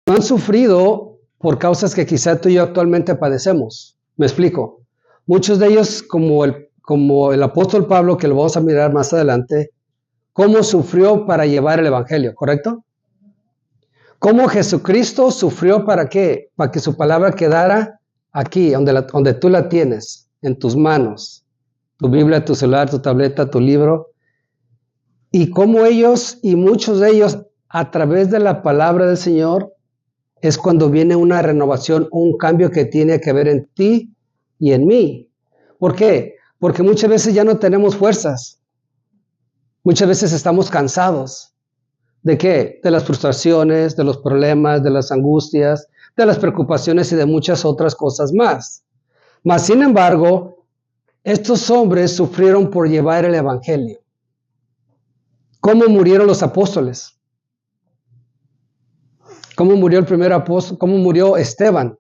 no han sufrido por causas que quizá tú y yo actualmente padecemos. Me explico. Muchos de ellos, como el apóstol Pablo, que lo vamos a mirar más adelante, cómo sufrió para llevar el evangelio, ¿correcto? Cómo Jesucristo sufrió para qué, para que su palabra quedara aquí, donde tú la tienes, en tus manos, tu Biblia, tu celular, tu tableta, tu libro, y cómo ellos, y muchos de ellos, a través de la palabra del Señor, es cuando viene una renovación, un cambio que tiene que ver en ti y en mí. ¿Por qué? Porque muchas veces ya no tenemos fuerzas. Muchas veces estamos cansados. ¿De qué? De las frustraciones, de los problemas, de las angustias, de las preocupaciones y de muchas otras cosas más. Mas, sin embargo, estos hombres sufrieron por llevar el evangelio. ¿Cómo murieron los apóstoles? ¿Cómo murió el primer apóstol? ¿Cómo murió Esteban?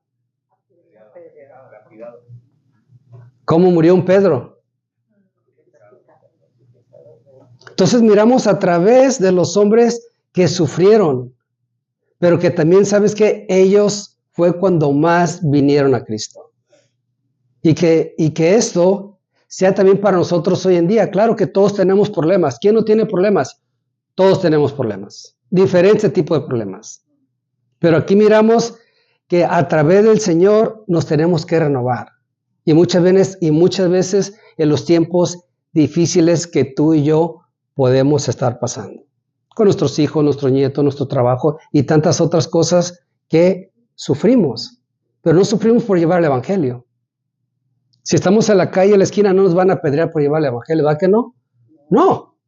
¿Cómo murió un Pedro? Entonces miramos a través de los hombres que sufrieron, pero que también sabes que ellos fue cuando más vinieron a Cristo. Y que esto sea también para nosotros hoy en día. Claro que todos tenemos problemas. ¿Quién no tiene problemas? Todos tenemos problemas. Diferente tipo de problemas. Pero aquí miramos que a través del Señor nos tenemos que renovar. Y muchas veces en los tiempos difíciles que tú y yo podemos estar pasando. Con nuestros hijos, nuestros nietos, nuestro trabajo y tantas otras cosas que sufrimos. Pero no sufrimos por llevar el evangelio. Si estamos en la calle, en la esquina, no nos van a apedrear por llevar el evangelio, ¿verdad que no? No.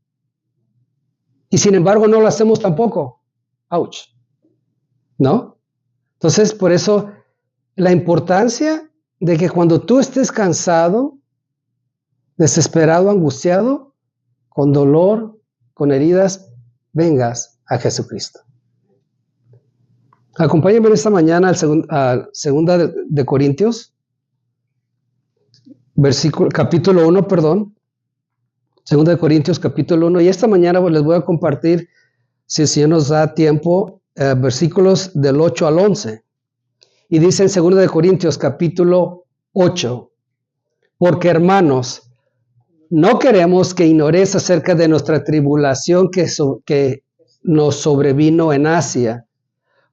Y sin embargo no lo hacemos tampoco. Ouch. ¿No? Entonces, por eso, la importancia de que cuando tú estés cansado, desesperado, angustiado, con dolor, con heridas, vengas a Jesucristo. Acompáñenme esta mañana a segunda de Corintios, capítulo 1, perdón. Segunda de Corintios, capítulo 1. Y esta mañana les voy a compartir, si el Señor nos da tiempo, versículos del 8 al 11. Y dice en segunda de Corintios, capítulo 8. Porque, hermanos, no queremos que ignoréis acerca de nuestra tribulación que nos sobrevino en Asia,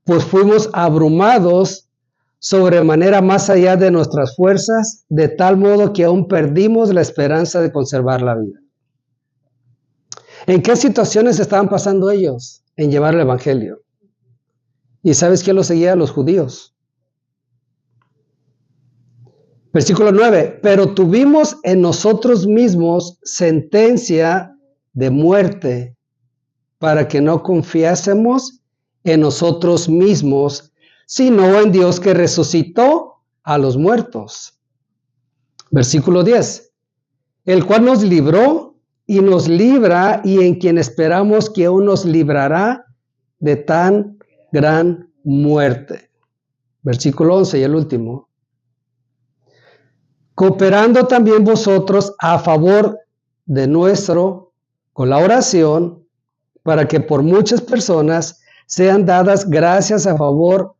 pues fuimos abrumados sobremanera más allá de nuestras fuerzas, de tal modo que aún perdimos la esperanza de conservar la vida. ¿En qué situaciones estaban pasando ellos en llevar el evangelio? ¿Y sabes quién lo seguía? Los judíos. Versículo 9, pero tuvimos en nosotros mismos sentencia de muerte para que no confiásemos en nosotros mismos, sino en Dios que resucitó a los muertos. Versículo 10, el cual nos libró y nos libra y en quien esperamos que aún nos librará de tan gran muerte. Versículo 11 y el último. Cooperando también vosotros a favor de nuestro, con la oración, para que por muchas personas sean dadas gracias a favor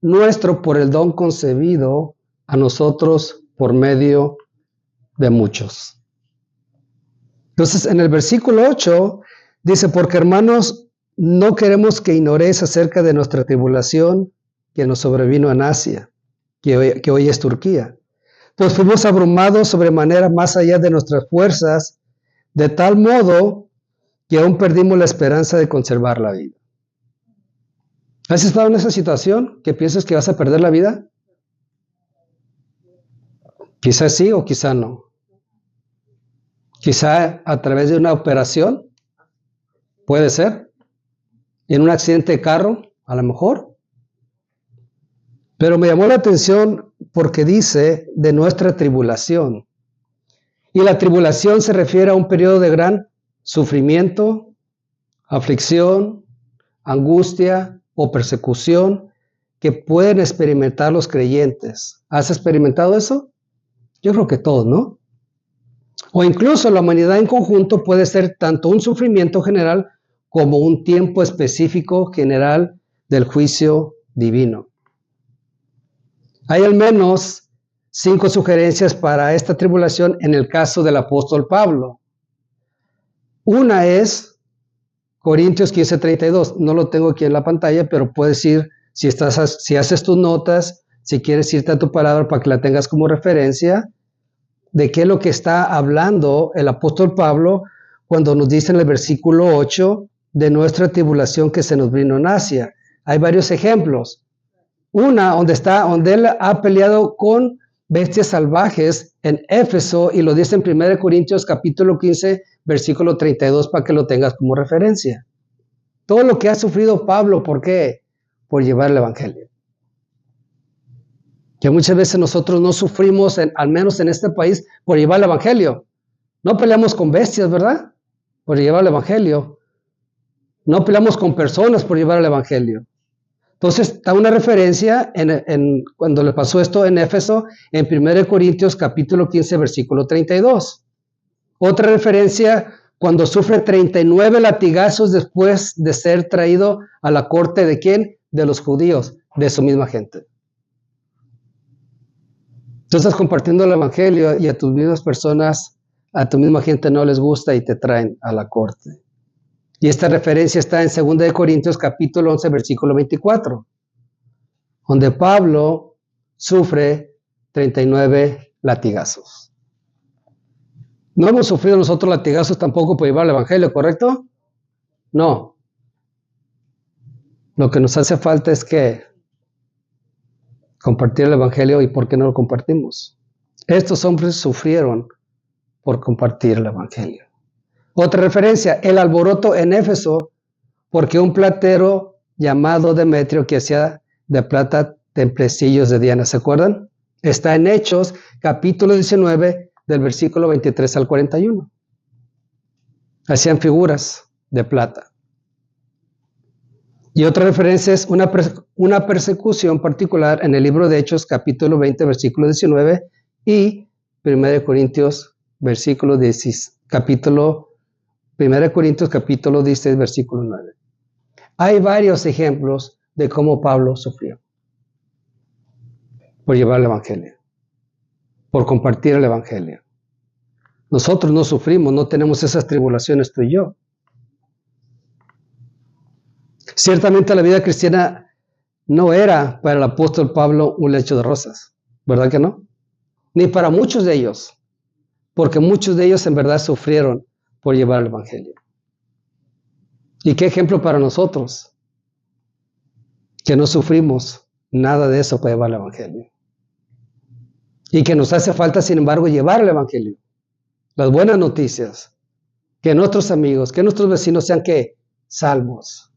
nuestro por el don concebido a nosotros por medio de muchos. Entonces, en el versículo 8 dice, porque hermanos, no queremos que ignoréis acerca de nuestra tribulación que nos sobrevino en Asia, que hoy es Turquía. Pues fuimos abrumados sobremanera más allá de nuestras fuerzas, de tal modo que aún perdimos la esperanza de conservar la vida. ¿Has estado en esa situación que piensas que vas a perder la vida? Quizás sí o quizá no. Quizá a través de una operación, puede ser. En un accidente de carro, a lo mejor. Pero me llamó la atención porque dice de nuestra tribulación. Y la tribulación se refiere a un periodo de gran sufrimiento, aflicción, angustia o persecución que pueden experimentar los creyentes. ¿Has experimentado eso? Yo creo que todos, ¿no? O incluso la humanidad en conjunto puede ser tanto un sufrimiento general como un tiempo específico general del juicio divino. Hay al menos 5 sugerencias para esta tribulación en el caso del apóstol Pablo. Una es Corintios 15:32. No lo tengo aquí en la pantalla, pero puedes ir, si haces tus notas, si quieres irte a tu palabra para que la tengas como referencia, de qué es lo que está hablando el apóstol Pablo cuando nos dice en el versículo 8 de nuestra tribulación que se nos vino en Asia. Hay varios ejemplos. Una, donde él ha peleado con bestias salvajes en Éfeso, y lo dice en 1 Corintios capítulo 15, versículo 32, para que lo tengas como referencia. Todo lo que ha sufrido Pablo, ¿por qué? Por llevar el evangelio. Que muchas veces nosotros no sufrimos, al menos en este país, por llevar el evangelio. No peleamos con bestias, ¿verdad? Por llevar el evangelio. No peleamos con personas por llevar el evangelio. Entonces, está una referencia cuando le pasó esto en Éfeso, en 1 Corintios capítulo 15, versículo 32. Otra referencia, cuando sufre 39 latigazos después de ser traído a la corte ¿de quién? De los judíos, de su misma gente. Tú estás compartiendo el evangelio y a tus mismas personas, a tu misma gente no les gusta y te traen a la corte. Y esta referencia está en 2 Corintios capítulo 11, versículo 24, donde Pablo sufre 39 latigazos. No hemos sufrido nosotros latigazos tampoco por llevar el evangelio, ¿correcto? No. Lo que nos hace falta es que compartir el evangelio. ¿Y por qué no lo compartimos? Estos hombres sufrieron por compartir el evangelio. Otra referencia, el alboroto en Éfeso, porque un platero llamado Demetrio que hacía de plata templecillos de Diana, ¿se acuerdan? Está en Hechos, capítulo 19, del versículo 23 al 41. Hacían figuras de plata. Y otra referencia es una persecución particular en el libro de Hechos, capítulo 20, versículo 19, y 1 Corintios, versículo 16, 1 Corintios capítulo 16, versículo 9. Hay varios ejemplos de cómo Pablo sufrió por llevar el evangelio, por compartir el evangelio. Nosotros no sufrimos, no tenemos esas tribulaciones tú y yo. Ciertamente la vida cristiana no era para el apóstol Pablo un lecho de rosas, ¿verdad que no? Ni para muchos de ellos, porque muchos de ellos en verdad sufrieron por llevar el evangelio. ¿Y qué ejemplo para nosotros? Que no sufrimos nada de eso para llevar el evangelio. Y que nos hace falta, sin embargo, llevar el evangelio. Las buenas noticias. Que nuestros amigos, que nuestros vecinos sean ¿qué? Salvos.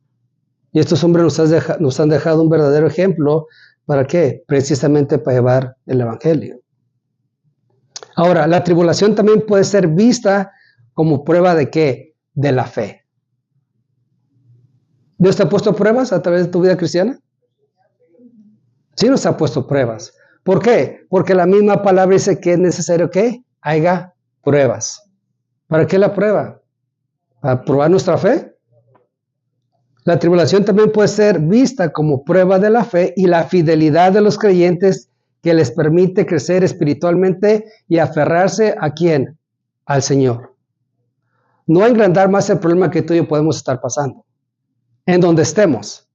Y estos hombres nos han dejado un verdadero ejemplo. ¿Para qué? Precisamente para llevar el evangelio. Ahora, la tribulación también puede ser vista como prueba ¿de qué? De la fe. ¿Dios te ha puesto pruebas a través de tu vida cristiana? Sí nos ha puesto pruebas. ¿Por qué? Porque la misma palabra dice que es necesario que haya pruebas. ¿Para qué la prueba? ¿Para probar nuestra fe? La tribulación también puede ser vista como prueba de la fe y la fidelidad de los creyentes que les permite crecer espiritualmente y aferrarse ¿a quién? Al Señor. No engrandar más el problema que tú y yo podemos estar pasando. En donde estemos.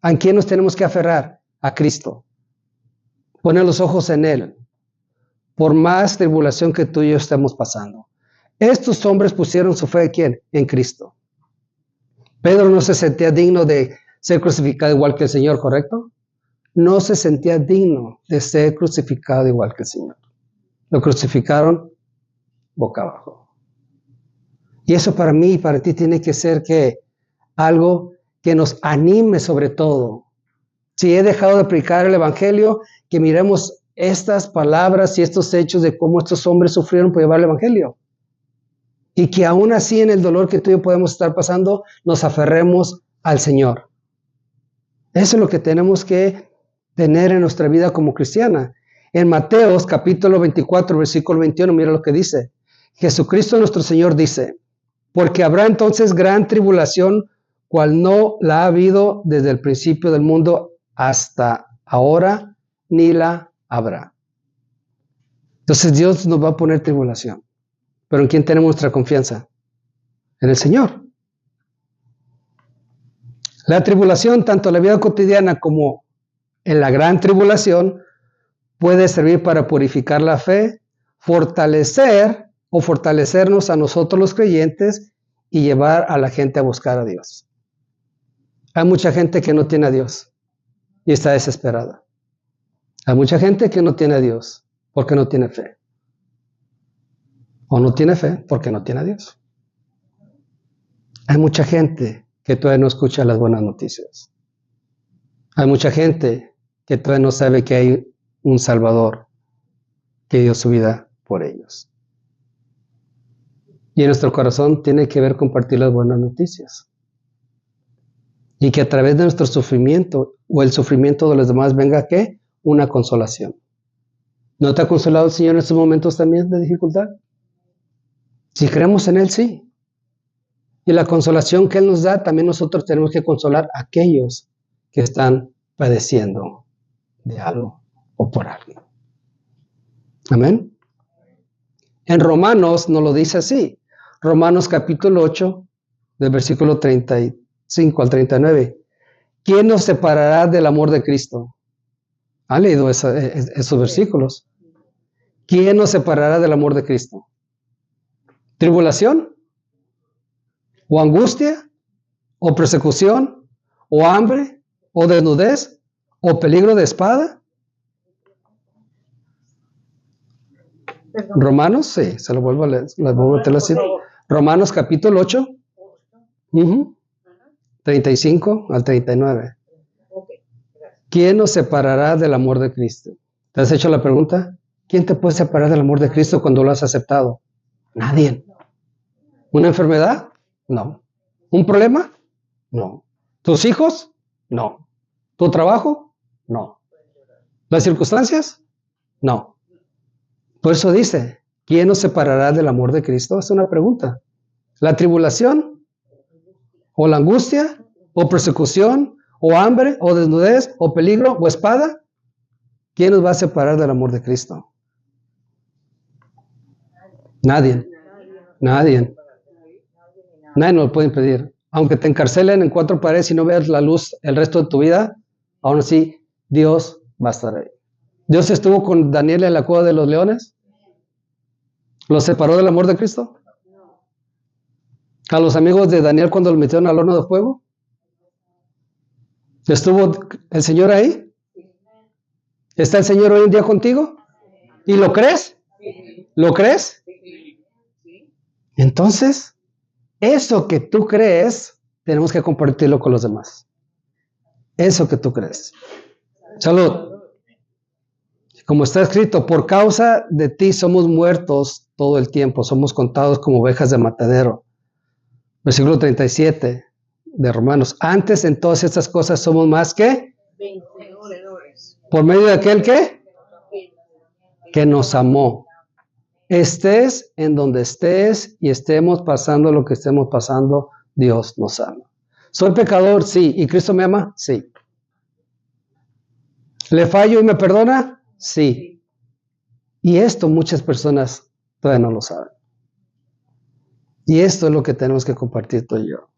¿A quién nos tenemos que aferrar? A Cristo. Poner los ojos en Él. Por más tribulación que tú y yo estemos pasando. Estos hombres pusieron su fe ¿en quién? En Cristo. Pedro no se sentía digno de ser crucificado igual que el Señor, ¿correcto? No se sentía digno de ser crucificado igual que el Señor. Lo crucificaron boca abajo. Y eso para mí y para ti tiene que ser que algo que nos anime sobre todo. Si he dejado de predicar el evangelio, que miremos estas palabras y estos hechos de cómo estos hombres sufrieron por llevar el evangelio. Y que aún así en el dolor que tú y yo podemos estar pasando, nos aferremos al Señor. Eso es lo que tenemos que tener en nuestra vida como cristiana. En Mateos capítulo 24, versículo 21, mira lo que dice. Jesucristo nuestro Señor dice, porque habrá entonces gran tribulación, cual no la ha habido desde el principio del mundo hasta ahora, ni la habrá. Entonces Dios nos va a poner tribulación. ¿Pero en quién tenemos nuestra confianza? En el Señor. La tribulación, tanto en la vida cotidiana como en la gran tribulación, puede servir para purificar la fe, fortalecer o fortalecernos a nosotros los creyentes y llevar a la gente a buscar a Dios. Hay mucha gente que no tiene a Dios y está desesperada. Hay mucha gente que no tiene a Dios porque no tiene fe. O no tiene fe porque no tiene a Dios. Hay mucha gente que todavía no escucha las buenas noticias. Hay mucha gente que todavía no sabe que hay un Salvador que dio su vida por ellos. Y en nuestro corazón tiene que ver compartir las buenas noticias. Y que a través de nuestro sufrimiento o el sufrimiento de los demás venga ¿qué? Una consolación. ¿No te ha consolado el Señor en estos momentos también de dificultad? Si creemos en Él, sí. Y la consolación que Él nos da, también nosotros tenemos que consolar a aquellos que están padeciendo de algo o por algo. Amén. En Romanos nos lo dice así. Romanos capítulo 8, del versículo 35 al 39. ¿Quién nos separará del amor de Cristo? ¿Han leído esos versículos? ¿Quién nos separará del amor de Cristo? ¿Tribulación? ¿O angustia? ¿O persecución? ¿O hambre? ¿O desnudez? ¿O peligro de espada? Romanos, sí, se lo vuelvo a leer, las vuelvo a meter así. Romanos capítulo 8, 35 al 39. ¿Quién nos separará del amor de Cristo? ¿Te has hecho la pregunta? ¿Quién te puede separar del amor de Cristo cuando lo has aceptado? Nadie. ¿Una enfermedad? No. ¿Un problema? No. ¿Tus hijos? No. ¿Tu trabajo? No. ¿Las circunstancias? No. Por eso dice, ¿quién nos separará del amor de Cristo? Es una pregunta. ¿La tribulación? ¿O la angustia? ¿O persecución? ¿O hambre? ¿O desnudez? ¿O peligro? ¿O espada? ¿Quién nos va a separar del amor de Cristo? Nadie. Nadie. Nadie nos lo puede impedir. Aunque te encarcelen en 4 paredes y no veas la luz el resto de tu vida, aún así Dios va a estar ahí. ¿Dios estuvo con Daniel en la cueva de los leones? ¿Los separó del amor de Cristo? ¿A los amigos de Daniel cuando lo metieron al horno de fuego? ¿Estuvo el Señor ahí? ¿Está el Señor hoy en día contigo? ¿Y lo crees? ¿Lo crees? Entonces, eso que tú crees, tenemos que compartirlo con los demás. Eso que tú crees. Salud. Como está escrito, por causa de ti somos muertos todo el tiempo, somos contados como ovejas de matadero. Versículo 37 de Romanos. Antes en todas estas cosas somos más que vencedores. ¿Por medio de aquel que nos amó? Estés en donde estés y estemos pasando lo que estemos pasando, Dios nos ama. ¿Soy pecador? Sí. ¿Y Cristo me ama? Sí. ¿Le fallo y me perdona? Sí. Y esto muchas personas todavía no lo saben. Y esto es lo que tenemos que compartir tú y yo.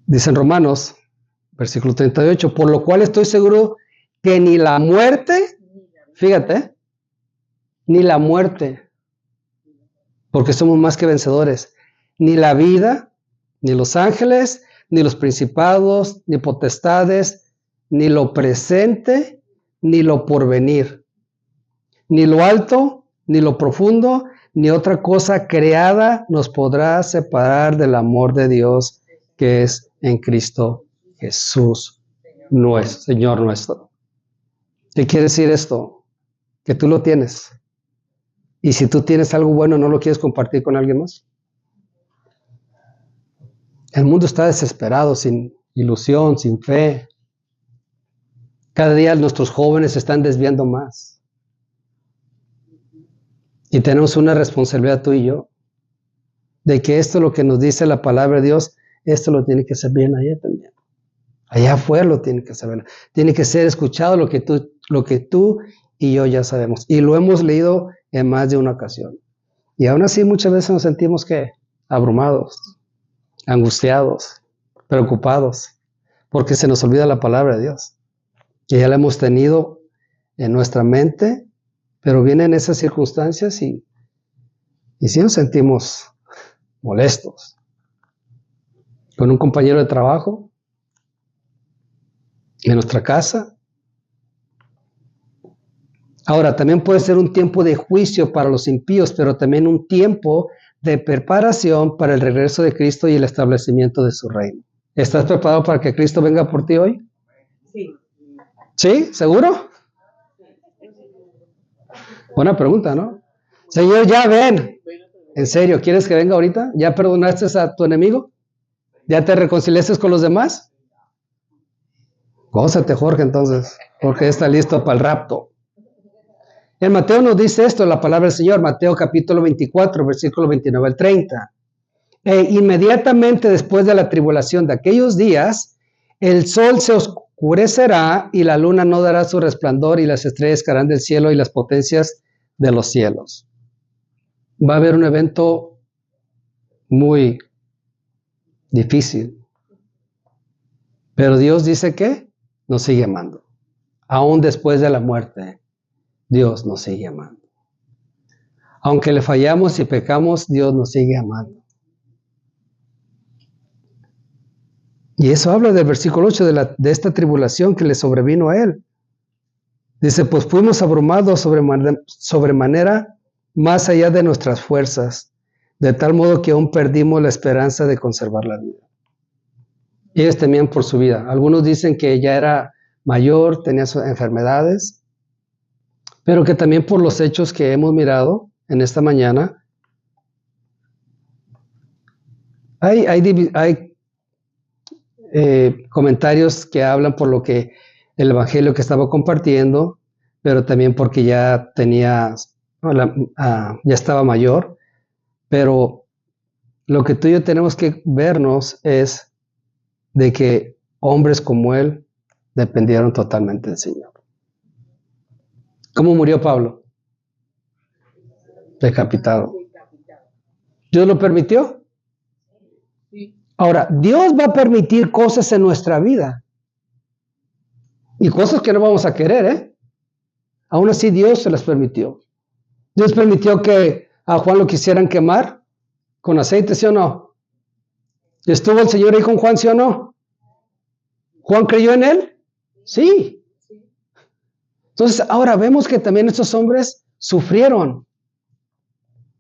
Dice en Romanos, versículo 38, por lo cual estoy seguro que ni la muerte, fíjate, ni la muerte, porque somos más que vencedores, ni la vida, ni los ángeles, ni los principados, ni potestades, ni lo presente, ni lo porvenir, ni lo alto, ni lo profundo, ni otra cosa creada nos podrá separar del amor de Dios que es en Cristo Jesús, nuestro Señor nuestro. ¿Qué quiere decir esto? Que tú lo tienes. Y si tú tienes algo bueno, ¿no lo quieres compartir con alguien más? El mundo está desesperado, sin ilusión, sin fe. Cada día nuestros jóvenes se están desviando más. Y tenemos una responsabilidad tú y yo, de que esto es lo que nos dice la palabra de Dios, esto lo tiene que hacer bien allá también. Allá afuera lo tiene que saber. Tiene que ser escuchado lo que tú y yo ya sabemos. Y lo hemos leído en más de una ocasión. Y aún así muchas veces nos sentimos que abrumados, angustiados, preocupados, porque se nos olvida la palabra de Dios. Que ya la hemos tenido en nuestra mente, pero vienen esas circunstancias y sí nos sentimos molestos. Con un compañero de trabajo, en nuestra casa. Ahora, también puede ser un tiempo de juicio para los impíos, pero también un tiempo de preparación para el regreso de Cristo y el establecimiento de su reino. ¿Estás preparado para que Cristo venga por ti hoy? Sí. ¿Sí? ¿Seguro? Buena pregunta, ¿no? Señor, ya ven. ¿En serio? ¿Quieres que venga ahorita? ¿Ya perdonaste a tu enemigo? ¿Ya te reconciliaste con los demás? Gózate, Jorge, entonces, porque está listo para el rapto. En Mateo nos dice esto, la palabra del Señor, Mateo capítulo 24, versículo 29 al 30. Inmediatamente después de la tribulación de aquellos días, el sol se oscurecerá y la luna no dará su resplandor y las estrellas caerán del cielo y las potencias de los cielos. Va a haber un evento muy difícil. Pero Dios dice que nos sigue amando. Aún después de la muerte, Dios nos sigue amando. Aunque le fallamos y pecamos, Dios nos sigue amando. Y eso habla del versículo 8 de esta tribulación que le sobrevino a él. Dice, pues fuimos abrumados sobremanera más allá de nuestras fuerzas, de tal modo que aún perdimos la esperanza de conservar la vida. Y ellos temían por su vida. Algunos dicen que ya era mayor, tenía enfermedades, pero que también por los hechos que hemos mirado en esta mañana, hay comentarios que hablan por lo que el evangelio que estaba compartiendo, pero también porque ya tenía, ya estaba mayor. Pero lo que tú y yo tenemos que vernos es de que hombres como él dependieron totalmente del Señor. ¿Cómo murió Pablo? Decapitado. ¿Dios lo permitió? Ahora, Dios va a permitir cosas en nuestra vida. Y cosas que no vamos a querer, ¿eh? Aún así Dios se las permitió. Dios permitió que a Juan lo quisieran quemar con aceite, ¿sí o no? ¿Estuvo el Señor ahí con Juan, sí o no? ¿Juan creyó en él? Sí. Entonces, ahora vemos que también estos hombres sufrieron.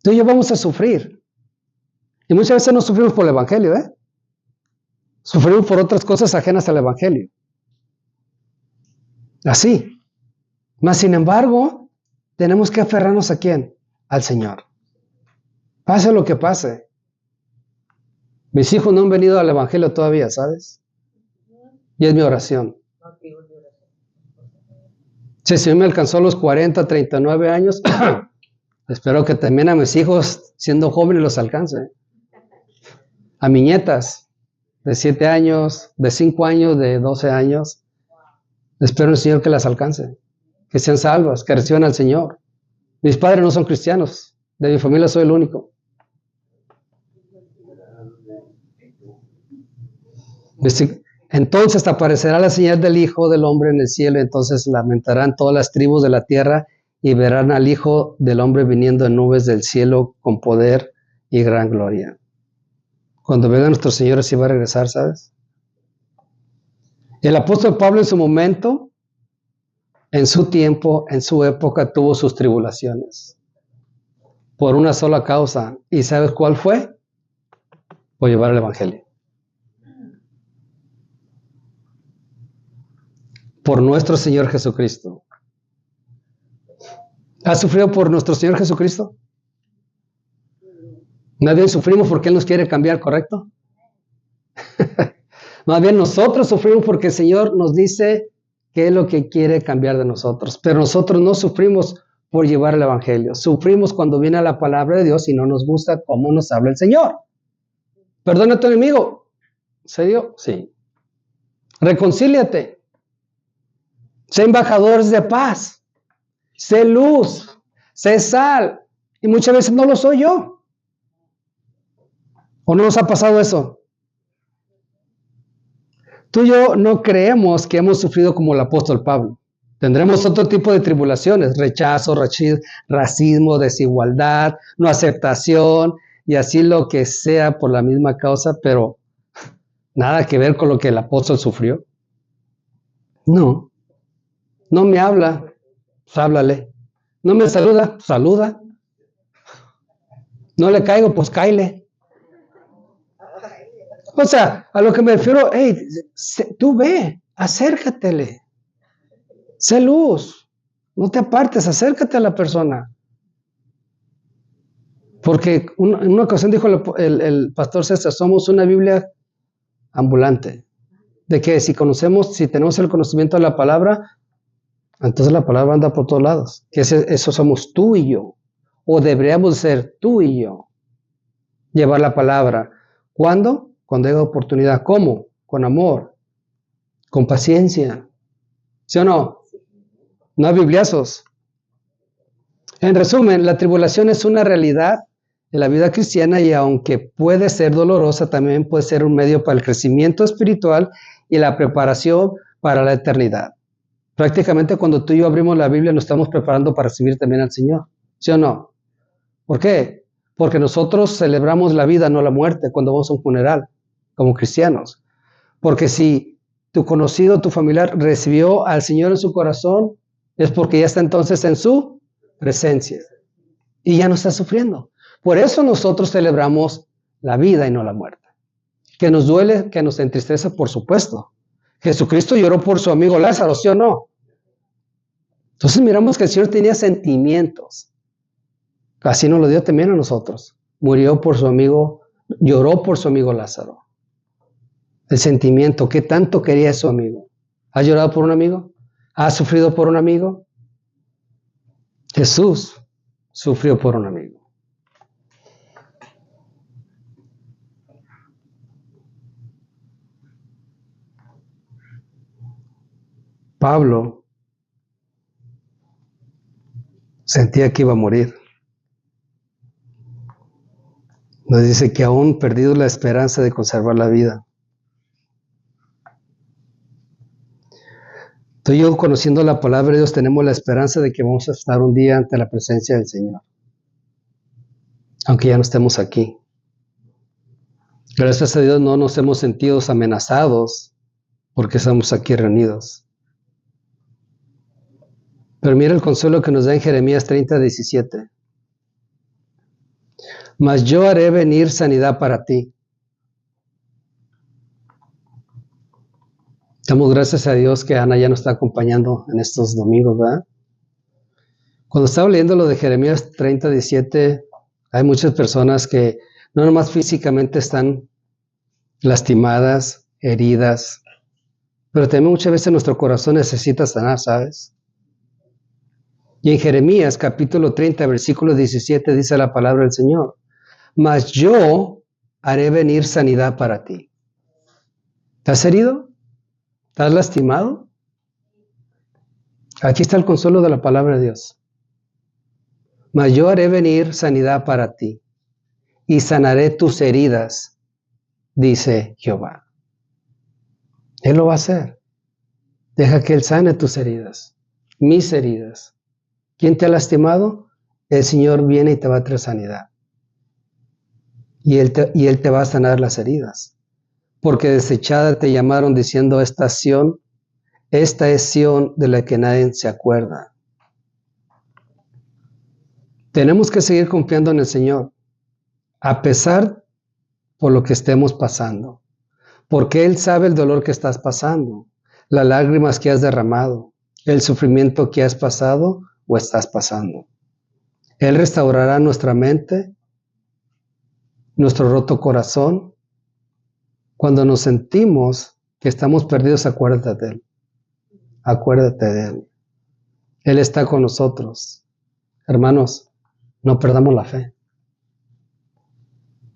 Tú y yo vamos a sufrir. Y muchas veces no sufrimos por el Evangelio, ¿eh? Sufrimos por otras cosas ajenas al Evangelio. Así. Mas, sin embargo, tenemos que aferrarnos ¿a quién? Al Señor. Pase lo que pase. Mis hijos no han venido al Evangelio todavía, ¿sabes? Y es mi oración. Si el Señor me alcanzó a los 40, 39 años, espero que también a mis hijos, siendo jóvenes, los alcance. A mis nietas, de 7 años, de 5 años, de 12 años, espero el Señor que las alcance, que sean salvas, que reciban al Señor. Mis padres no son cristianos, de mi familia soy el único. Entonces aparecerá la señal del Hijo del Hombre en el cielo, entonces lamentarán todas las tribus de la tierra y verán al Hijo del Hombre viniendo en nubes del cielo con poder y gran gloria. Cuando venga nuestro Señor así va a regresar, ¿sabes? El apóstol Pablo en su momento, en su tiempo, en su época, tuvo sus tribulaciones por una sola causa. ¿Y sabes cuál fue? Por llevar el Evangelio. Por nuestro Señor Jesucristo. ¿Has sufrido por nuestro Señor Jesucristo? Más bien sufrimos porque Él nos quiere cambiar, ¿correcto? Más bien nosotros sufrimos porque el Señor nos dice qué es lo que quiere cambiar de nosotros. Pero nosotros no sufrimos por llevar el Evangelio. Sufrimos cuando viene la palabra de Dios y no nos gusta cómo nos habla el Señor. Perdona a tu enemigo. ¿En serio? Sí. Reconcíliate. Sé embajadores de paz. Sé luz. Sé sal. Y muchas veces no lo soy yo. ¿O no nos ha pasado eso? Tú y yo no creemos que hemos sufrido como el apóstol Pablo. Tendremos otro tipo de tribulaciones, rechazo, racismo, desigualdad, no aceptación y así lo que sea por la misma causa, pero nada que ver con lo que el apóstol sufrió. No, no me habla, pues háblale. No me saluda, pues saluda. No le caigo, pues cáile. O sea, a lo que me refiero, hey, tú ve, acércatele. Sé luz, no te apartes, acércate a la persona. Porque en una ocasión dijo el pastor César, somos una Biblia ambulante. De que si tenemos el conocimiento de la palabra, entonces la palabra anda por todos lados. Que eso somos tú y yo. O deberíamos ser tú y yo. Llevar la palabra. ¿Cuándo? Cuando haya oportunidad. ¿Cómo? Con amor. Con paciencia. ¿Sí o no? No hay bibliazos. En resumen, la tribulación es una realidad en la vida cristiana y aunque puede ser dolorosa, también puede ser un medio para el crecimiento espiritual y la preparación para la eternidad. Prácticamente cuando tú y yo abrimos la Biblia nos estamos preparando para recibir también al Señor. ¿Sí o no? ¿Por qué? Porque nosotros celebramos la vida, no la muerte, cuando vamos a un funeral, como cristianos. Porque si tu conocido, tu familiar recibió al Señor en su corazón, es porque ya está entonces en su presencia y ya no está sufriendo. Por eso nosotros celebramos la vida y no la muerte. Que nos duele, que nos entristece, por supuesto. Jesucristo lloró por su amigo Lázaro, ¿sí o no? Entonces miramos que el Señor tenía sentimientos. Así nos lo dio también a nosotros. Murió por su amigo, lloró por su amigo Lázaro. El sentimiento, ¿qué tanto quería a su amigo? ¿Has llorado por un amigo? ¿Has sufrido por un amigo? Jesús sufrió por un amigo. Pablo sentía que iba a morir. Nos dice que aún perdido la esperanza de conservar la vida. Tú y yo, conociendo la palabra de Dios, tenemos la esperanza de que vamos a estar un día ante la presencia del Señor. Aunque ya no estemos aquí. Gracias a Dios no nos hemos sentido amenazados porque estamos aquí reunidos. Pero mira el consuelo que nos da en Jeremías 30:17. Mas yo haré venir sanidad para ti. Damos gracias a Dios que Ana ya nos está acompañando en estos domingos, ¿verdad? Cuando estaba leyendo lo de Jeremías 30:17, hay muchas personas que no nomás físicamente están lastimadas, heridas, pero también muchas veces nuestro corazón necesita sanar, ¿sabes? Y en Jeremías capítulo 30, versículo 17 dice la palabra del Señor: mas yo haré venir sanidad para ti. ¿Estás herido? ¿Estás lastimado? Aquí está el consuelo de la palabra de Dios. Mas yo haré venir sanidad para ti y sanaré tus heridas, dice Jehová. Él lo va a hacer. Deja que Él sane tus heridas, mis heridas. ¿Quién te ha lastimado? El Señor viene y te va a traer sanidad. Y Él te va a sanar las heridas. Porque desechada te llamaron diciendo, esta es Sión de la que nadie se acuerda. Tenemos que seguir confiando en el Señor, a pesar por lo que estemos pasando. Porque Él sabe el dolor que estás pasando, las lágrimas que has derramado, el sufrimiento que has pasado o estás pasando. Él restaurará nuestra mente, nuestro roto corazón. Cuando nos sentimos que estamos perdidos, acuérdate de Él. Acuérdate de Él. Él está con nosotros. Hermanos, no perdamos la fe.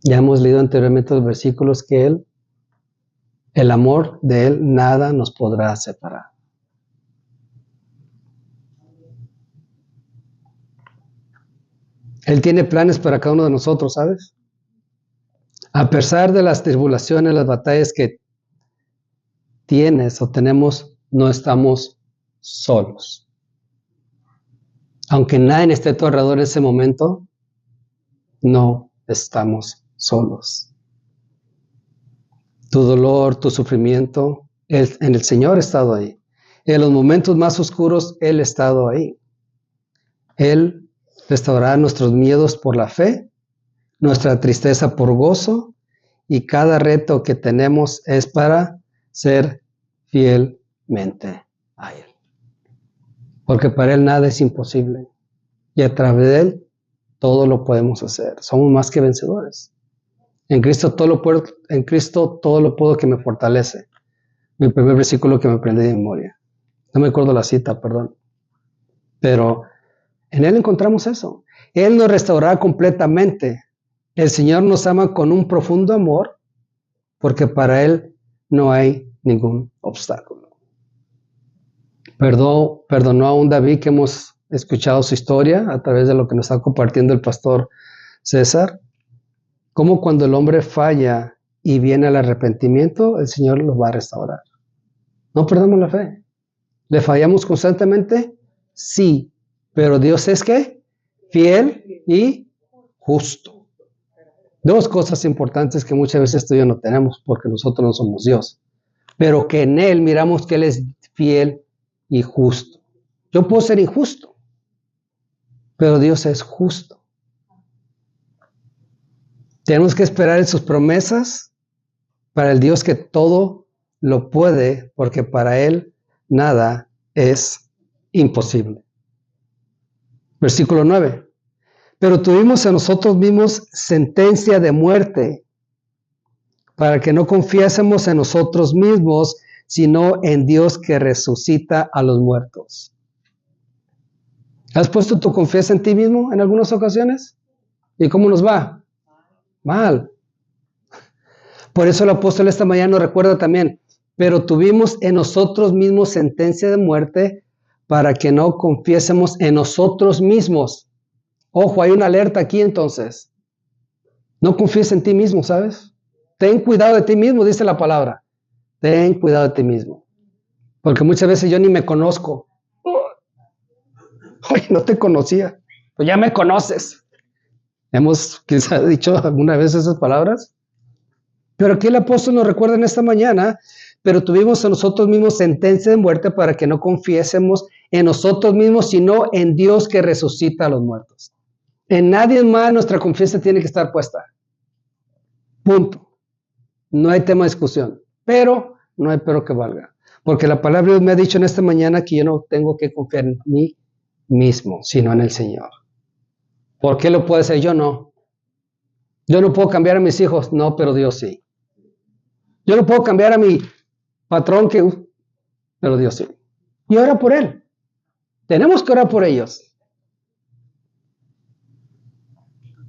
Ya hemos leído anteriormente los versículos que Él El amor de Él, nada nos podrá separar. Él tiene planes para cada uno de nosotros, ¿sabes? A pesar de las tribulaciones, las batallas que tienes o tenemos, no estamos solos. Aunque nadie esté a tu alrededor en ese momento, no estamos solos. Tu dolor, tu sufrimiento, en el Señor ha estado ahí. En los momentos más oscuros, Él ha estado ahí. Él restaurará nuestros miedos por la fe, nuestra tristeza por gozo, y cada reto que tenemos es para ser fielmente a Él. Porque para Él nada es imposible. Y a través de Él, todo lo podemos hacer. Somos más que vencedores. En Cristo todo lo puedo que me fortalece. Mi primer versículo que me aprendí de memoria. No me acuerdo la cita, perdón. Pero en Él encontramos eso. Él nos restaurará completamente. El Señor nos ama con un profundo amor, porque para Él no hay ningún obstáculo. Perdonó a un David que hemos escuchado su historia a través de lo que nos está compartiendo el pastor César. Cómo cuando el hombre falla y viene al arrepentimiento, el Señor lo va a restaurar. No perdamos la fe. ¿Le fallamos constantemente? Sí. Pero Dios es ¿qué? Fiel y justo. Dos cosas importantes que muchas veces tú y yo no tenemos porque nosotros no somos Dios. Pero que en Él miramos que Él es fiel y justo. Yo puedo ser injusto, pero Dios es justo. Tenemos que esperar en sus promesas para el Dios que todo lo puede, porque para Él nada es imposible. Versículo 9. Pero tuvimos en nosotros mismos sentencia de muerte, para que no confiásemos en nosotros mismos, sino en Dios que resucita a los muertos. ¿Has puesto tu confianza en ti mismo en algunas ocasiones? ¿Y cómo nos va? Mal. Por eso el apóstol esta mañana nos recuerda también, pero tuvimos en nosotros mismos sentencia de muerte para que no confiésemos en nosotros mismos. Ojo, hay una alerta aquí entonces. No confíes en ti mismo, ¿sabes? Ten cuidado de ti mismo, dice la palabra. Ten cuidado de ti mismo. Porque muchas veces yo ni me conozco. Oye, no te conocía. Pues ya me conoces. Hemos quizás dicho alguna vez esas palabras. Pero aquí el apóstol nos recuerda en esta mañana, pero tuvimos a nosotros mismos sentencia de muerte para que no confiésemos en nosotros mismos, sino en Dios que resucita a los muertos. En nadie más nuestra confianza tiene que estar puesta. Punto. No hay tema de discusión. Pero no hay pero que valga. Porque la palabra de Dios me ha dicho en esta mañana que yo no tengo que confiar en mí mismo, sino en el Señor. ¿Por qué lo puede hacer? Yo no. Yo no puedo cambiar a mis hijos. No, pero Dios sí. Yo no puedo cambiar a mi patrón, pero Dios sí. Y ora por él. Tenemos que orar por ellos.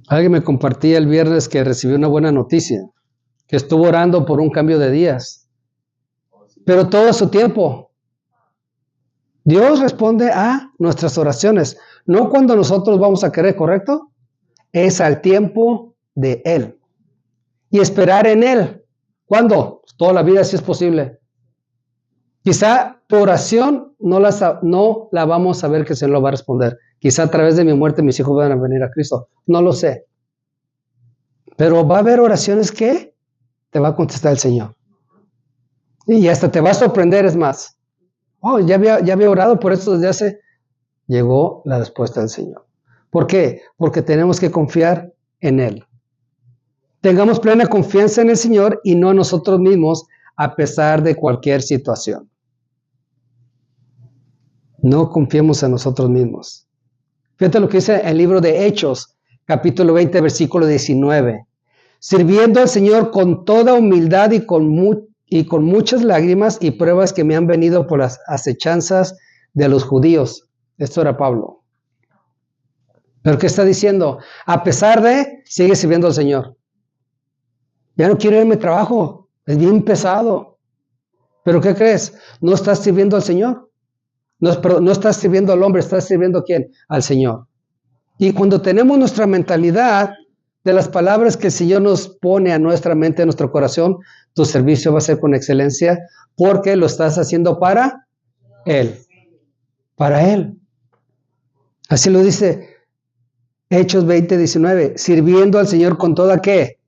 Alguien me compartía el viernes que recibió una buena noticia, que estuvo orando por un cambio de días. Pero todo a su tiempo. Dios responde a nuestras oraciones. No cuando nosotros vamos a querer, ¿correcto? Es al tiempo de Él. Y esperar en Él. ¿Cuándo? Toda la vida si es posible. Quizá tu oración no la vamos a ver que se lo va a responder. Quizá a través de mi muerte mis hijos van a venir a Cristo. No lo sé. Pero va a haber oraciones que te va a contestar el Señor. Y hasta te va a sorprender, es más. Oh, ya había orado por esto desde hace... Llegó la respuesta del Señor. ¿Por qué? Porque tenemos que confiar en Él. Tengamos plena confianza en el Señor y no en nosotros mismos a pesar de cualquier situación. No confiemos en nosotros mismos. Fíjate lo que dice el libro de Hechos, capítulo 20, versículo 19. Sirviendo al Señor con toda humildad y con muchas lágrimas y pruebas que me han venido por las acechanzas de los judíos. Esto era Pablo. ¿Pero qué está diciendo? A pesar de, sigue sirviendo al Señor. Ya no quiero irme a mi trabajo. Es bien pesado. ¿Pero qué crees? No estás sirviendo al Señor. No estás sirviendo al hombre, estás sirviendo ¿a quién? Al Señor. Y cuando tenemos nuestra mentalidad de las palabras que el Señor nos pone a nuestra mente, a nuestro corazón, tu servicio va a ser con excelencia porque lo estás haciendo para Él. Para Él. Así lo dice Hechos 20:19, sirviendo al Señor con toda ¿qué?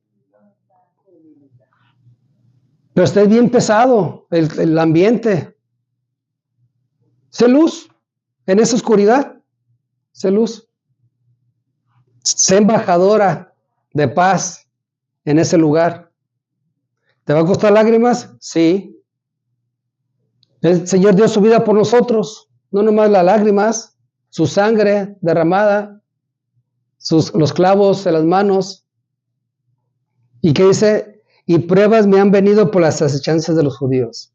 Pero está bien pesado el ambiente. Sé luz en esa oscuridad. Sé luz. Sé embajadora de paz en ese lugar. ¿Te va a costar lágrimas? Sí. El Señor dio su vida por nosotros. No nomás las lágrimas, su sangre derramada, los clavos en las manos. ¿Y qué dice? Y pruebas me han venido por las asechanzas de los judíos.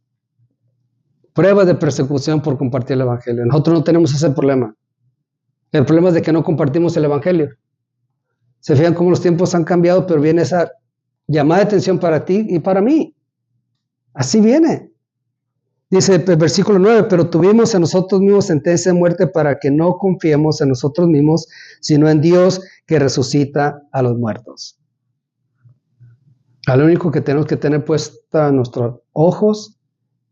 Pruebas de persecución por compartir el evangelio. Nosotros no tenemos ese problema. El problema es de que no compartimos el evangelio. Se fijan cómo los tiempos han cambiado, pero viene esa llamada de atención para ti y para mí. Así viene. Dice el versículo 9, pero tuvimos en nosotros mismos sentencia de muerte para que no confiemos en nosotros mismos, sino en Dios que resucita a los muertos. Lo único que tenemos que tener puesta nuestros ojos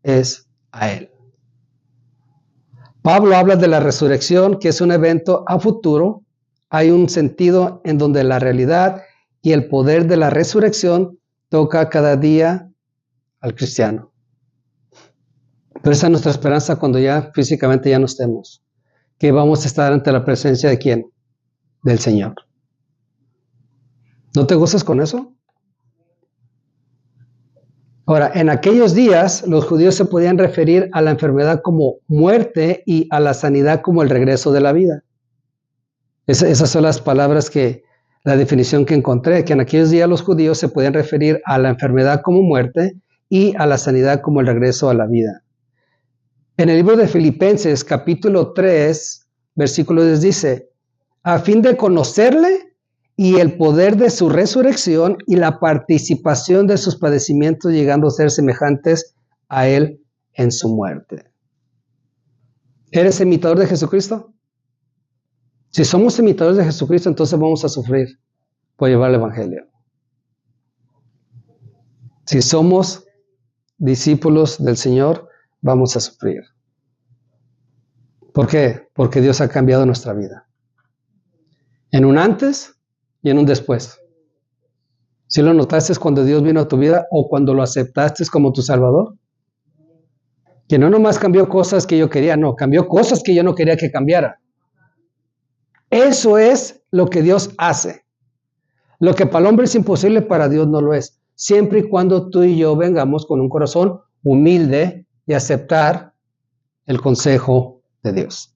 es a Él. Pablo habla de la resurrección, que es un evento a futuro. Hay un sentido en donde la realidad y el poder de la resurrección toca cada día al cristiano. Pero esa es nuestra esperanza cuando ya físicamente ya no estemos. Que vamos a estar ante la presencia de ¿quién? Del Señor. ¿No te gozas con eso? Ahora, en aquellos días los judíos se podían referir a la enfermedad como muerte y a la sanidad como el regreso de la vida. Esas son las palabras la definición que encontré, que en aquellos días los judíos se podían referir a la enfermedad como muerte y a la sanidad como el regreso a la vida. En el libro de Filipenses, capítulo 3, versículo 10 dice, a fin de conocerle y el poder de su resurrección y la participación de sus padecimientos, llegando a ser semejantes a Él en su muerte. ¿Eres imitador de Jesucristo? Si somos imitadores de Jesucristo, entonces vamos a sufrir por llevar el evangelio. Si somos discípulos del Señor, vamos a sufrir. ¿Por qué? Porque Dios ha cambiado nuestra vida. En un antes y en un después. ¿Sí lo notaste cuando Dios vino a tu vida o cuando lo aceptaste como tu Salvador? Que no nomás cambió cosas que yo quería, no, cambió cosas que yo no quería que cambiara. Eso es lo que Dios hace. Lo que para el hombre es imposible, para Dios no lo es. Siempre y cuando tú y yo vengamos con un corazón humilde y aceptar el consejo de Dios.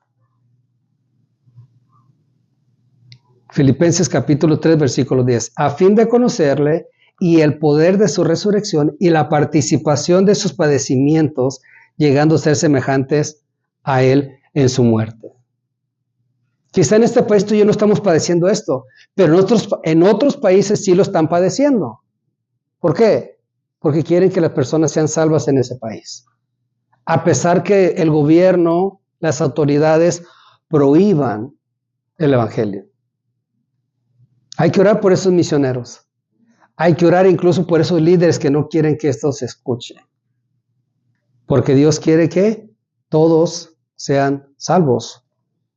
Filipenses capítulo 3, versículo 10. A fin de conocerle y el poder de su resurrección y la participación de sus padecimientos, llegando a ser semejantes a Él en su muerte. Quizá en este país tú y yo no estamos padeciendo esto, pero en otros países sí lo están padeciendo. ¿Por qué? Porque quieren que las personas sean salvas en ese país. A pesar que el gobierno, las autoridades prohíban el evangelio. Hay que orar por esos misioneros. Hay que orar incluso por esos líderes que no quieren que esto se escuche. Porque Dios quiere que todos sean salvos.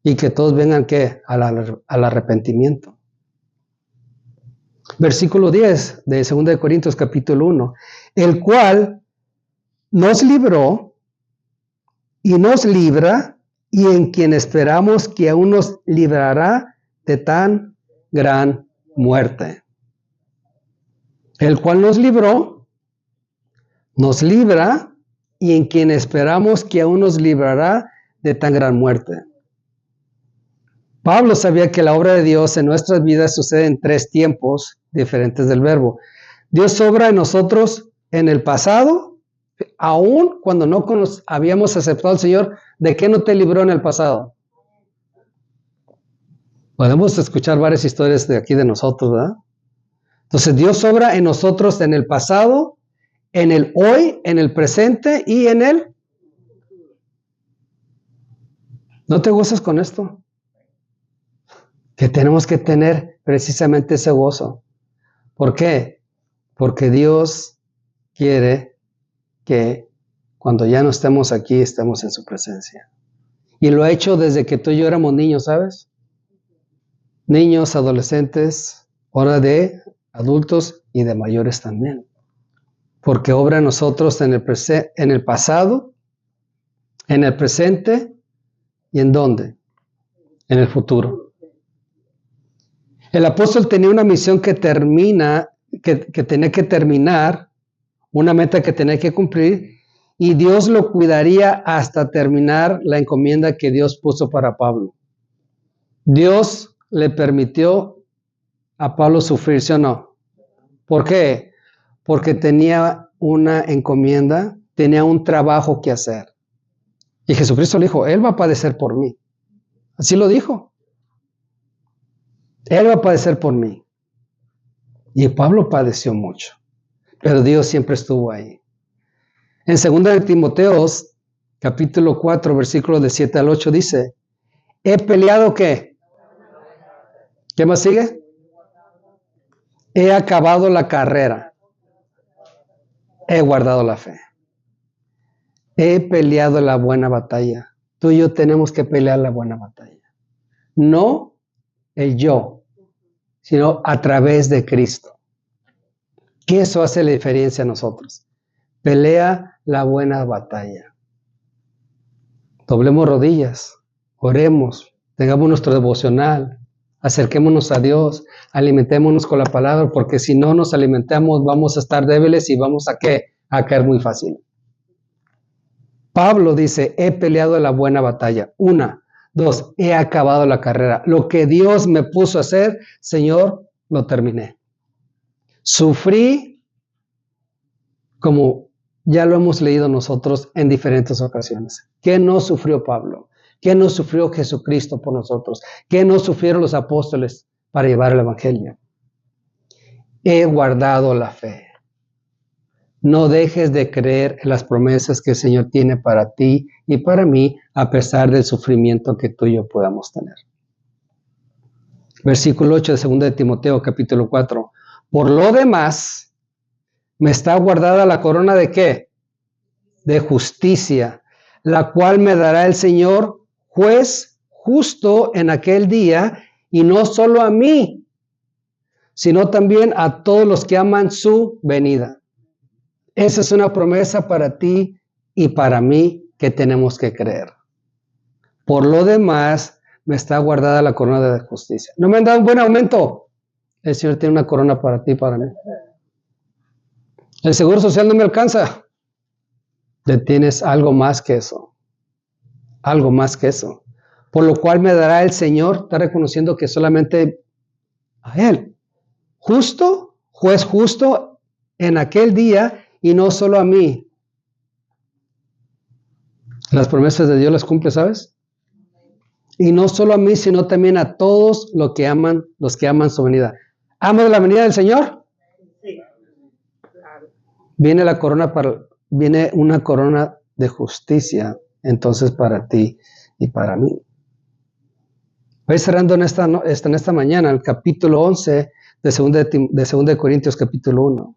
Y que todos vengan ¿qué? Al arrepentimiento. Versículo 10 de 2 Corintios capítulo 1. El cual nos libró y nos libra y en quien esperamos que aún nos librará de tan gran muerte. El cual nos libró, nos libra y en quien esperamos que aún nos librará de tan gran muerte. Pablo sabía que la obra de Dios en nuestras vidas sucede en 3 tiempos diferentes del verbo. Dios obra en nosotros en el pasado, aún cuando no habíamos aceptado al Señor. ¿De qué no te libró en el pasado? Podemos escuchar varias historias de aquí de nosotros, ¿verdad? Entonces Dios obra en nosotros en el pasado, en el hoy, en el presente y en el... ¿No te gozas con esto? Que tenemos que tener precisamente ese gozo. ¿Por qué? Porque Dios quiere que cuando ya no estemos aquí, estemos en su presencia. Y lo ha hecho desde que tú y yo éramos niños, ¿sabes? Niños, adolescentes, ahora de adultos y de mayores también. Porque obra en nosotros en el pasado, en el presente y ¿en dónde? En el futuro. El apóstol tenía una misión que tenía que terminar, una meta que tenía que cumplir, y Dios lo cuidaría hasta terminar la encomienda que Dios puso para Pablo. Dios le permitió a Pablo sufrir, ¿sí o no? ¿Por qué? Porque tenía una encomienda, tenía un trabajo que hacer. Y Jesucristo le dijo, Él va a padecer por mí. Así lo dijo. Él va a padecer por mí. Y Pablo padeció mucho, pero Dios siempre estuvo ahí. En 2 de Timoteo, capítulo 4, versículos de 7 al 8, dice, he peleado, ¿qué? ¿Qué más sigue? He acabado la carrera. He guardado la fe. He peleado la buena batalla. Tú y yo tenemos que pelear la buena batalla. No el yo, sino a través de Cristo. Que eso hace la diferencia a nosotros. Pelea la buena batalla. Doblemos rodillas, oremos, tengamos nuestro devocional, acerquémonos a Dios, alimentémonos con la palabra, porque si no nos alimentamos vamos a estar débiles y vamos a ¿qué? A caer muy fácil. Pablo dice, he peleado la buena batalla. 1, 2, he acabado la carrera. Lo que Dios me puso a hacer, Señor, lo terminé. Sufrí, como ya lo hemos leído nosotros en diferentes ocasiones. ¿Qué no sufrió Pablo? ¿Qué no sufrió Jesucristo por nosotros? ¿Qué no sufrieron los apóstoles para llevar el evangelio? He guardado la fe. No dejes de creer en las promesas que el Señor tiene para ti y para mí, a pesar del sufrimiento que tú y yo podamos tener. Versículo 8 de 2 de Timoteo, capítulo 4. Por lo demás, me está guardada la corona ¿de qué? De justicia, la cual me dará el Señor, juez justo en aquel día, y no solo a mí, sino también a todos los que aman su venida. Esa es una promesa para ti y para mí que tenemos que creer. Por lo demás, me está guardada la corona de justicia. ¿No me han dado un buen aumento? El Señor tiene una corona para ti y para mí. El seguro social no me alcanza. Le tienes algo más que eso. Algo más que eso. Por lo cual me dará el Señor, está reconociendo que solamente a Él. Justo, juez justo en aquel día y no solo a mí. Las promesas de Dios las cumple, ¿sabes? Y no solo a mí, sino también a todos los que aman su venida. ¿Amas la venida del Señor? Sí. Claro. Viene una corona de justicia, entonces para ti y para mí. Voy cerrando en esta mañana el capítulo 11 de 2 de Corintios capítulo 1.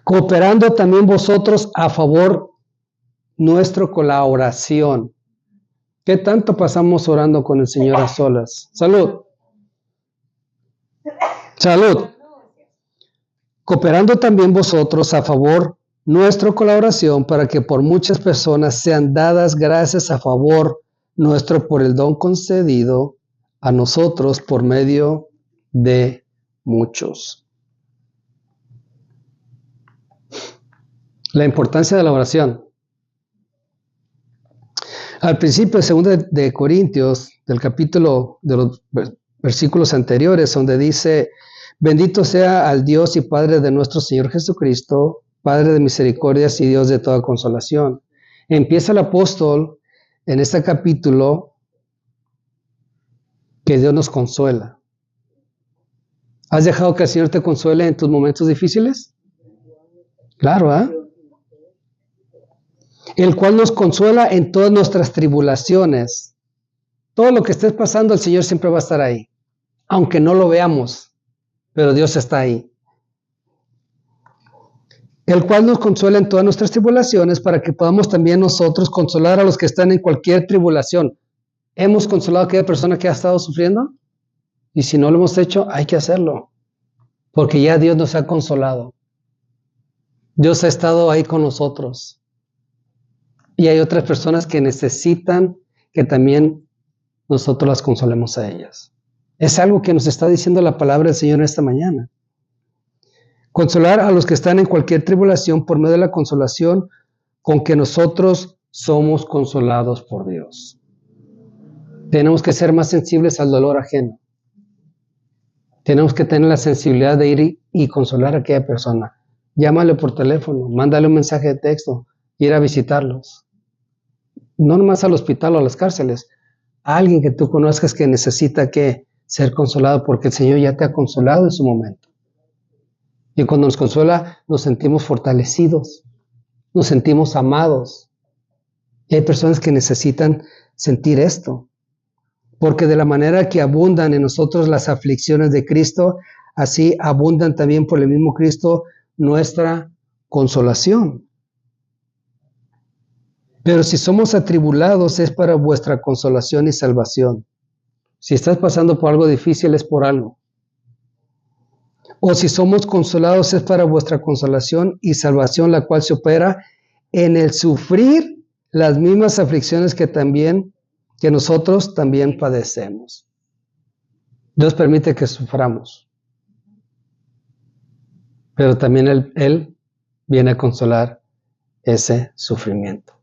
Cooperando también vosotros a favor nuestro con la oración. ¿Qué tanto pasamos orando con el Señor a solas? Salud. Salud. Cooperando también vosotros a favor nuestro con la oración para que por muchas personas sean dadas gracias a favor nuestro por el don concedido a nosotros por medio de muchos. La importancia de la oración. Al principio, segundo de Corintios, del capítulo de los versículos anteriores, donde dice, bendito sea al Dios y Padre de nuestro Señor Jesucristo, Padre de misericordias y Dios de toda consolación. Empieza el apóstol en este capítulo que Dios nos consuela. ¿Has dejado que el Señor te consuele en tus momentos difíciles? Claro, ¿ah? El cual nos consuela en todas nuestras tribulaciones. Todo lo que estés pasando, el Señor siempre va a estar ahí, aunque no lo veamos, pero Dios está ahí. El cual nos consuela en todas nuestras tribulaciones para que podamos también nosotros consolar a los que están en cualquier tribulación. ¿Hemos consolado a aquella persona que ha estado sufriendo? Y si no lo hemos hecho, hay que hacerlo, porque ya Dios nos ha consolado. Dios ha estado ahí con nosotros. Y hay otras personas que necesitan que también nosotros las consolemos a ellas. Es algo que nos está diciendo la palabra del Señor esta mañana. Consolar a los que están en cualquier tribulación por medio de la consolación con que nosotros somos consolados por Dios. Tenemos que ser más sensibles al dolor ajeno. Tenemos que tener la sensibilidad de ir y consolar a aquella persona. Llámale por teléfono, mándale un mensaje de texto, ir a visitarlos. No nomás al hospital o a las cárceles, a alguien que tú conozcas que necesita que ser consolado porque el Señor ya te ha consolado en su momento. Y cuando nos consuela, nos sentimos fortalecidos, nos sentimos amados. Y hay personas que necesitan sentir esto, porque de la manera que abundan en nosotros las aflicciones de Cristo, así abundan también por el mismo Cristo nuestra consolación. Pero si somos atribulados es para vuestra consolación y salvación. Si estás pasando por algo difícil es por algo. O si somos consolados es para vuestra consolación y salvación, la cual se opera en el sufrir las mismas aflicciones que nosotros también padecemos. Dios permite que suframos, pero también Él viene a consolar ese sufrimiento.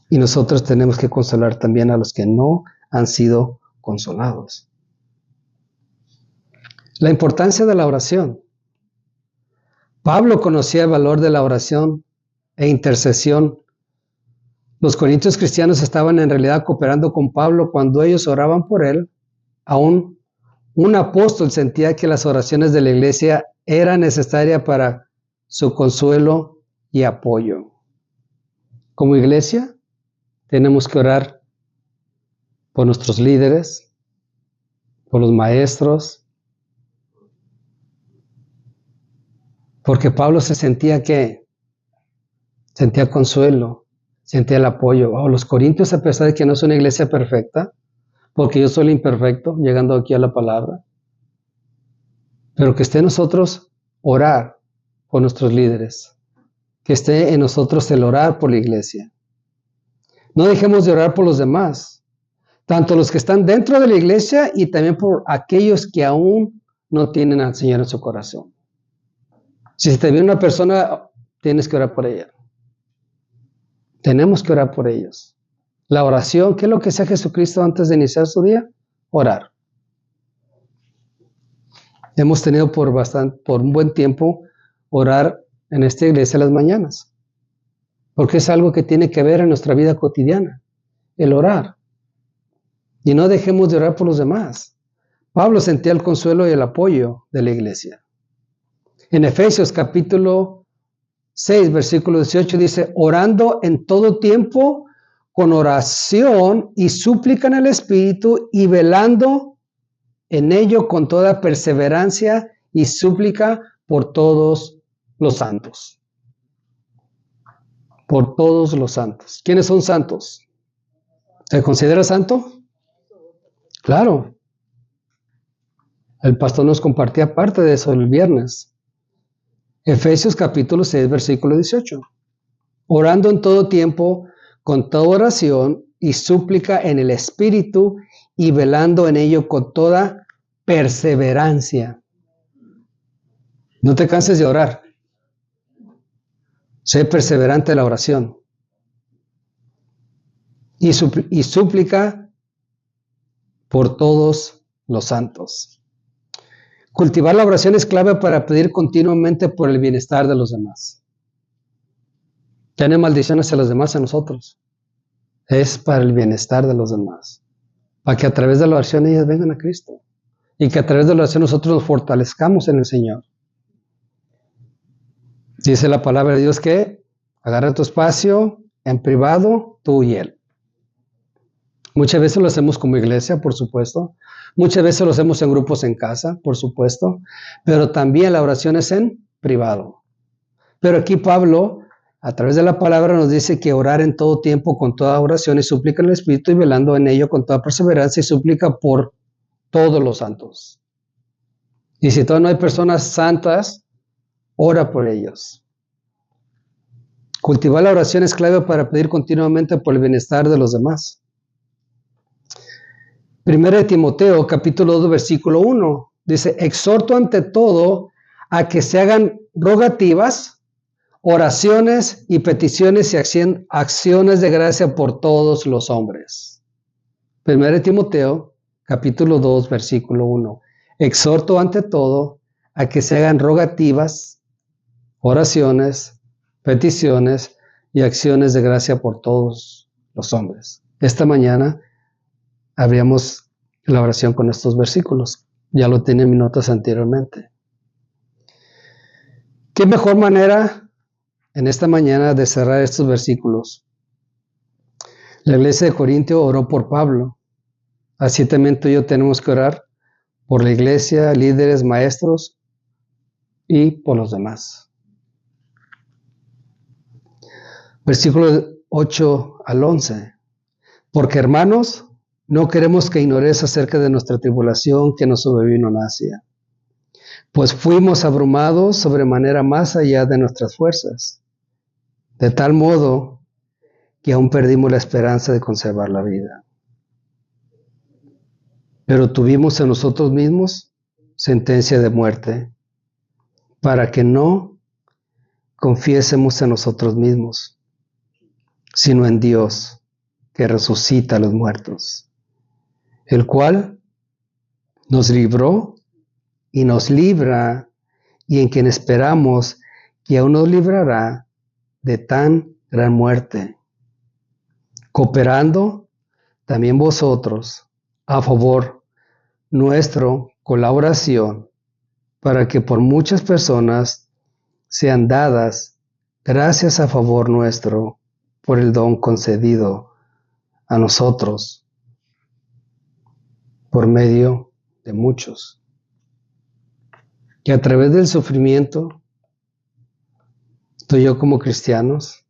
Y nosotros tenemos que consolar también a los que no han sido consolados. La importancia de la oración. Pablo conocía el valor de la oración e intercesión. Los corintios cristianos estaban en realidad cooperando con Pablo cuando ellos oraban por él. Aún un apóstol sentía que las oraciones de la iglesia eran necesarias para su consuelo y apoyo. Como iglesia, tenemos que orar por nuestros líderes, por los maestros, porque Pablo sentía consuelo, sentía el apoyo. Los corintios, a pesar de que no es una iglesia perfecta, porque yo soy el imperfecto, llegando aquí a la palabra, pero que esté en nosotros orar por nuestros líderes, que esté en nosotros el orar por la iglesia. No dejemos de orar por los demás, tanto los que están dentro de la iglesia y también por aquellos que aún no tienen al Señor en su corazón. Si te viene una persona, tienes que orar por ella. Tenemos que orar por ellos. La oración, ¿qué es lo que hacía Jesucristo antes de iniciar su día? Orar. Hemos tenido por un buen tiempo orar en esta iglesia las mañanas, porque es algo que tiene que ver en nuestra vida cotidiana, el orar. Y no dejemos de orar por los demás. Pablo sentía el consuelo y el apoyo de la iglesia. En Efesios capítulo 6, versículo 18 dice, orando en todo tiempo con oración y súplica en el Espíritu y velando en ello con toda perseverancia y súplica por todos los santos. Por todos los santos. ¿Quiénes son santos? ¿Se considera santo? Claro. El pastor nos compartía parte de eso el viernes. Efesios capítulo 6, versículo 18. Orando en todo tiempo, con toda oración y súplica en el Espíritu y velando en ello con toda perseverancia. No te canses de orar. Sé perseverante en la oración. Y súplica por todos los santos. Cultivar la oración es clave para pedir continuamente por el bienestar de los demás. Ya no hay maldiciones a los demás, a nosotros. Es para el bienestar de los demás. Para que a través de la oración ellos vengan a Cristo. Y que a través de la oración nosotros nos fortalezcamos en el Señor. Dice la palabra de Dios que agarra tu espacio en privado, tú y Él. Muchas veces lo hacemos como iglesia, por supuesto. Muchas veces lo hacemos en grupos en casa, por supuesto. Pero también la oración es en privado. Pero aquí Pablo, a través de la palabra, nos dice que orar en todo tiempo con toda oración y súplica en el Espíritu y velando en ello con toda perseverancia y súplica por todos los santos. Y si todavía no hay personas santas, ora por ellos. Cultivar la oración es clave para pedir continuamente por el bienestar de los demás. 1 Timoteo, capítulo 2, versículo 1, dice, exhorto ante todo a que se hagan rogativas, oraciones y peticiones y acciones de gracia por todos los hombres. 1 Timoteo, capítulo 2, versículo 1, exhorto ante todo a que se hagan rogativas, oraciones, peticiones y acciones de gracia por todos los hombres. Esta mañana abríamos la oración con estos versículos. Ya lo tenía en mis notas anteriormente. ¿Qué mejor manera en esta mañana de cerrar estos versículos? La iglesia de Corintio oró por Pablo. Así también tú y yo tenemos que orar por la iglesia, líderes, maestros y por los demás. Versículos 8 al 11. Porque hermanos, no queremos que ignores acerca de nuestra tribulación que nos sobrevino en Asia, pues fuimos abrumados sobremanera más allá de nuestras fuerzas, de tal modo que aún perdimos la esperanza de conservar la vida. Pero tuvimos en nosotros mismos sentencia de muerte, para que no confiésemos en nosotros mismos, sino en Dios, que resucita a los muertos, el cual nos libró y nos libra, y en quien esperamos que aún nos librará de tan gran muerte, cooperando también vosotros a favor nuestro colaboración, para que por muchas personas sean dadas gracias a favor nuestro por el don concedido a nosotros por medio de muchos. Que a través del sufrimiento, tú y yo como cristianos,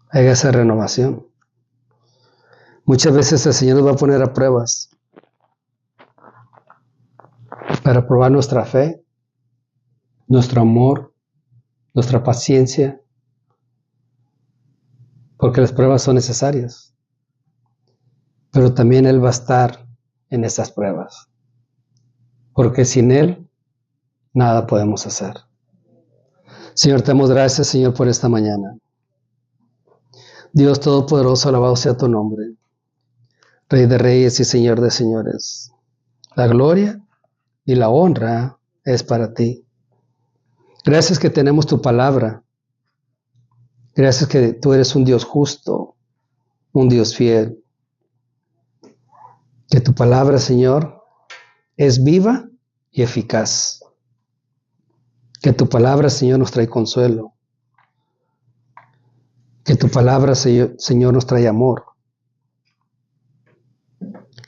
haya esa renovación. Muchas veces el Señor nos va a poner a pruebas para probar nuestra fe, nuestro amor, nuestra paciencia, porque las pruebas son necesarias. Pero también Él va a estar en esas pruebas, porque sin Él nada podemos hacer. Señor, te damos gracias, Señor, por esta mañana. Dios Todopoderoso, alabado sea tu nombre. Rey de reyes y Señor de señores. La gloria y la honra es para ti. Gracias que tenemos tu palabra. Gracias que tú eres un Dios justo, un Dios fiel. Que tu palabra, Señor, es viva y eficaz. Que tu palabra, Señor, nos trae consuelo. Que tu palabra, Señor, nos trae amor.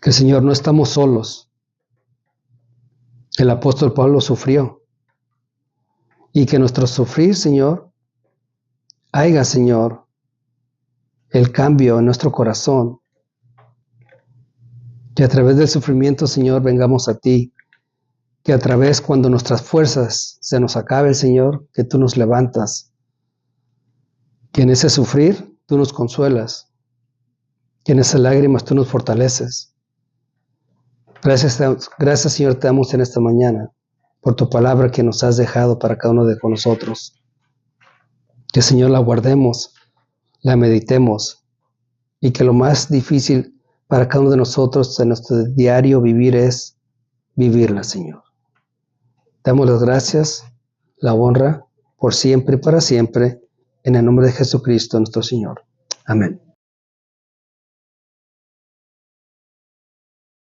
Que, Señor, no estamos solos. El apóstol Pablo sufrió. Y que nuestro sufrir, Señor, haya, Señor, el cambio en nuestro corazón. Que a través del sufrimiento, Señor, vengamos a ti. Que a través, cuando nuestras fuerzas se nos acaben, Señor, que tú nos levantas. Que en ese sufrir tú nos consuelas. Que en esas lágrimas tú nos fortaleces. Gracias, Señor, te damos en esta mañana por tu palabra que nos has dejado para cada uno de nosotros. Que, Señor, la guardemos, la meditemos y que lo más difícil para cada uno de nosotros en nuestro diario vivir es vivirla, Señor. Te damos las gracias, la honra por siempre y para siempre, en el nombre de Jesucristo nuestro Señor. Amén.